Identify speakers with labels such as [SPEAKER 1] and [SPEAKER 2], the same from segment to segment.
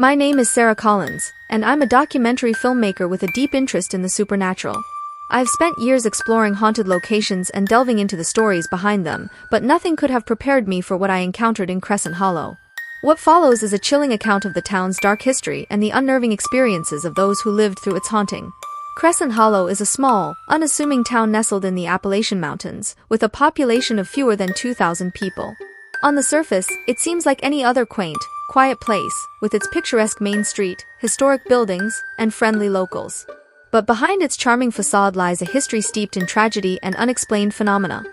[SPEAKER 1] My name is Sarah Collins, and I'm a documentary filmmaker with a deep interest in the supernatural. I've spent years exploring haunted locations and delving into the stories behind them, but nothing could have prepared me for what I encountered in Crescent Hollow. What follows is a chilling account of the town's dark history and the unnerving experiences of those who lived through its haunting. Crescent Hollow is a small, unassuming town nestled in the Appalachian Mountains, with a population of fewer than 2,000 people. On the surface, it seems like any other quaint, quiet place, with its picturesque main street, historic buildings, and friendly locals. But behind its charming facade lies a history steeped in tragedy and unexplained phenomena.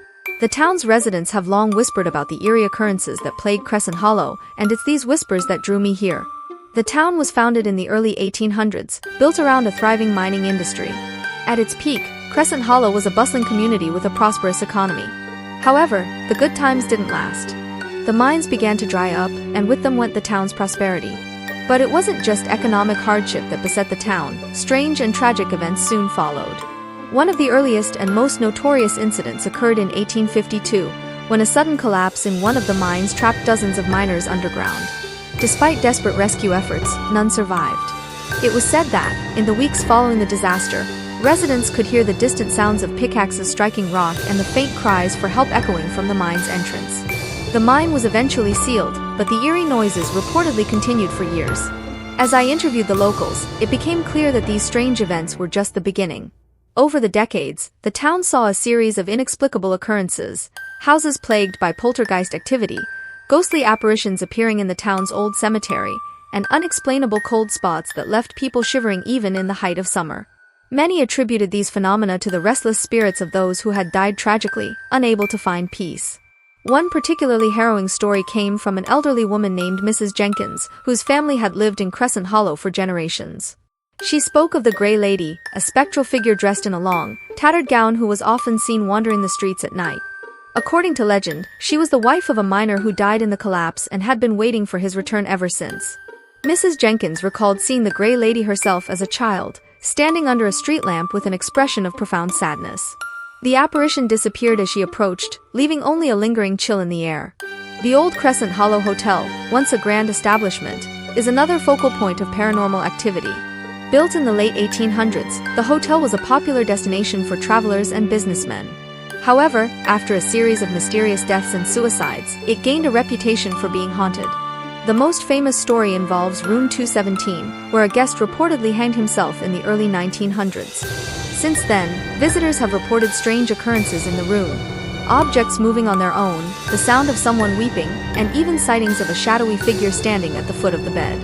[SPEAKER 1] The town's residents have long whispered about the eerie occurrences that plague Crescent Hollow, and it's these whispers that drew me here. The town was founded in the early 1800s, built around a thriving mining industry. At its peak, Crescent Hollow was a bustling community with a prosperous economy. However, the good times didn't last. The mines began to dry up, and with them went the town's prosperity. But it wasn't just economic hardship that beset the town. Strange and tragic events soon followed. One of the earliest and most notorious incidents occurred in 1852, when a sudden collapse in one of the mines trapped dozens of miners underground. Despite desperate rescue efforts, none survived. It was said that, in the weeks following the disaster, residents could hear the distant sounds of pickaxes striking rock and the faint cries for help echoing from the mine's entrance. The mine was eventually sealed, but the eerie noises reportedly continued for years. As I interviewed the locals, it became clear that these strange events were just the beginning. Over the decades, the town saw a series of inexplicable occurrences: houses plagued by poltergeist activity, ghostly apparitions appearing in the town's old cemetery, and unexplainable cold spots that left people shivering even in the height of summer. Many attributed these phenomena to the restless spirits of those who had died tragically, unable to find peace. One particularly harrowing story came from an elderly woman named Mrs. Jenkins, whose family had lived in Crescent Hollow for generations. She spoke of the Grey Lady, a spectral figure dressed in a long, tattered gown who was often seen wandering the streets at night. According to legend, she was the wife of a miner who died in the collapse and had been waiting for his return ever since. Mrs. Jenkins recalled seeing the Grey Lady herself as a child, standing under a street lamp with an expression of profound sadness. The apparition disappeared as she approached, leaving only a lingering chill in the air. The old Crescent Hollow Hotel, once a grand establishment, is another focal point of paranormal activity. Built in the late 1800s, the hotel was a popular destination for travelers and businessmen. However, after a series of mysterious deaths and suicides, it gained a reputation for being haunted. The most famous story involves Room 217, where a guest reportedly hanged himself in the early 1900s. Since then, visitors have reported strange occurrences in the room: objects moving on their own, the sound of someone weeping, and even sightings of a shadowy figure standing at the foot of the bed.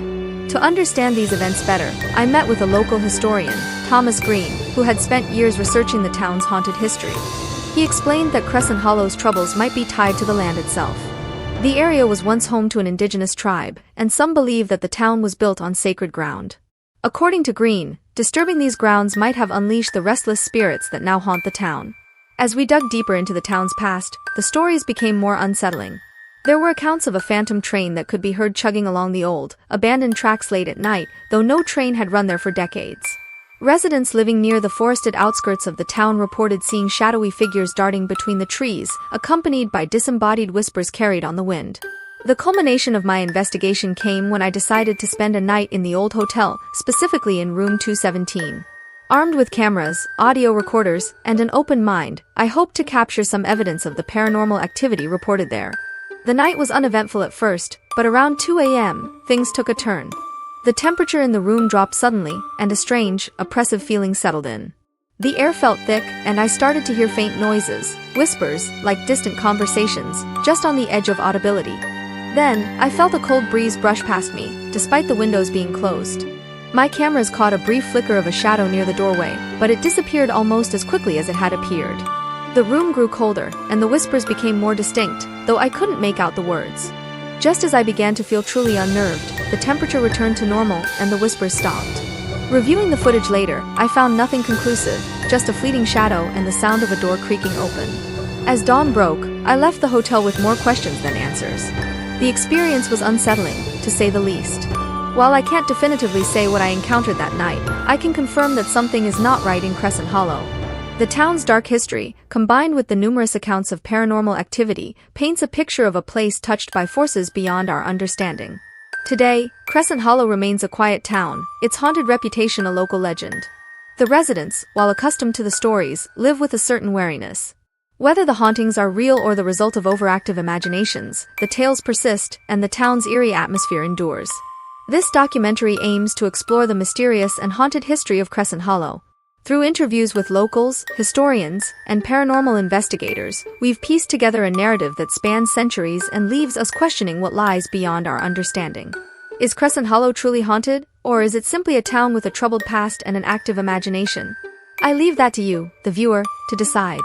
[SPEAKER 1] To understand these events better, I met with a local historian, Thomas Green, who had spent years researching the town's haunted history. He explained that Crescent Hollow's troubles might be tied to the land itself. The area was once home to an indigenous tribe, and some believe that the town was built on sacred ground. According to Green, disturbing these grounds might have unleashed the restless spirits that now haunt the town. As we dug deeper into the town's past, the stories became more unsettling. There were accounts of a phantom train that could be heard chugging along the old, abandoned tracks late at night, though no train had run there for decades. Residents living near the forested outskirts of the town reported seeing shadowy figures darting between the trees, accompanied by disembodied whispers carried on the wind. The culmination of my investigation came when I decided to spend a night in the old hotel, specifically in Room 217. Armed with cameras, audio recorders, and an open mind, I hoped to capture some evidence of the paranormal activity reported there. The night was uneventful at first, but around 2 a.m., things took a turn. The temperature in the room dropped suddenly, and a strange, oppressive feeling settled in. The air felt thick, and I started to hear faint noises, whispers, like distant conversations, just on the edge of audibility. Then, I felt a cold breeze brush past me, despite the windows being closed. My cameras caught a brief flicker of a shadow near the doorway, but it disappeared almost as quickly as it had appeared. The room grew colder, and the whispers became more distinct, though I couldn't make out the words. Just as I began to feel truly unnerved, the temperature returned to normal, and the whispers stopped. Reviewing the footage later, I found nothing conclusive, just a fleeting shadow and the sound of a door creaking open. As dawn broke, I left the hotel with more questions than answers. The experience was unsettling, to say the least. While I can't definitively say what I encountered that night, I can confirm that something is not right in Crescent Hollow. The town's dark history, combined with the numerous accounts of paranormal activity, paints a picture of a place touched by forces beyond our understanding. Today, Crescent Hollow remains a quiet town, its haunted reputation a local legend. The residents, while accustomed to the stories, live with a certain wariness. Whether the hauntings are real or the result of overactive imaginations, the tales persist, and the town's eerie atmosphere endures. This documentary aims to explore the mysterious and haunted history of Crescent Hollow. Through interviews with locals, historians, and paranormal investigators, we've pieced together a narrative that spans centuries and leaves us questioning what lies beyond our understanding. Is Crescent Hollow truly haunted, or is it simply a town with a troubled past and an active imagination? I leave that to you, the viewer, to decide.